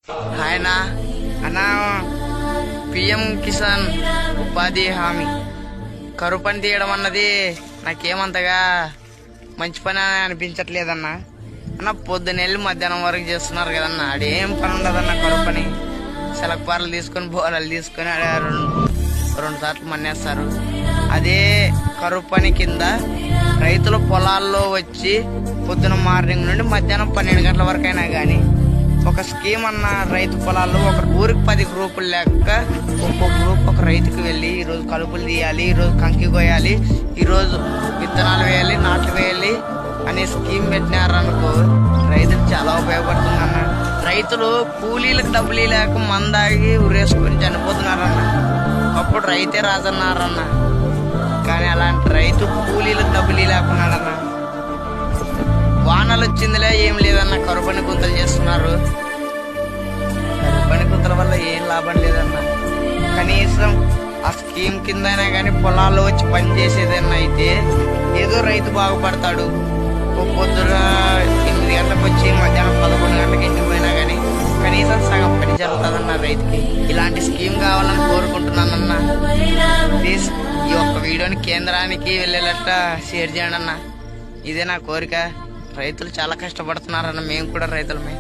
ఆయన అన్నా పిఎం కిసాన్ ఉపాధి హామీ కరువు పని తీయడం అన్నది నాకేమంతగా మంచి పని అని అనిపించట్లేదన్నా. అన్న పొద్దునెళ్ళి మధ్యాహ్నం వరకు చేస్తున్నారు కదన్నా, ఆడేం పని ఉండదన్న కరువు పని. సెలక్పార్లు తీసుకొని బోలాలు తీసుకొని ఆడ రెండు సార్లు మన్నేస్తారు. అదే కరువు పని కింద రైతుల పొలాల్లో వచ్చి పొద్దున మార్నింగ్ నుండి మధ్యాహ్నం 12 గంటల వరకు అయినా కానీ ఒక స్కీమ్ అన్న రైతు పొలాల్లో ఒక ఊరికి 10 గ్రూపులు లెక్క ఒక్కో గ్రూప్ ఒక రైతుకి వెళ్ళి ఈరోజు కలుపులు తీయాలి, ఈరోజు కంకి కోయాలి, ఈరోజు విత్తనాలు వేయాలి, నాట్లు వేయాలి అనే స్కీమ్ పెట్టినారనుకో రైతులు చాలా ఉపయోగపడుతుందన్న. రైతులు కూలీలకు డబ్బులు లేక మందాగి ఉరేసుకొని చనిపోతున్నారన్న. అప్పుడు రైతే రాజన్నారన్న, కానీ అలాంటి రైతు కూలీలకు డబ్బులు లేకున్నాడన్న. వానలు వచ్చిందిలే ఏం లేదన్న, కరువు పని గుంతలు చేస్తున్నారు. కరువు పని గుంతల వల్ల ఏం లాభం లేదన్న. కనీసం ఆ స్కీమ్ కింద అయినా కానీ పొలాల్లో వచ్చి పని చేసేదన్నా అయితే ఏదో రైతు బాగుపడతాడు. పొద్దున 8 గంటలకు వచ్చి మధ్యాహ్నం 11 గంటలకు ఇంటికి పోయినా కానీ కనీసం సగం పని జరుగుతుందన్న రైతుకి. ఇలాంటి స్కీమ్ కావాలని కోరుకుంటున్నానన్న. ప్లీజ్ ఈ ఒక్క వీడియోని కేంద్రానికి వెళ్ళేటట్ట షేర్ చేయండి అన్న. ఇదే నా కోరిక. రైతులు చాలా కష్టపడుతున్నారన్న, మేము కూడా రైతులమే.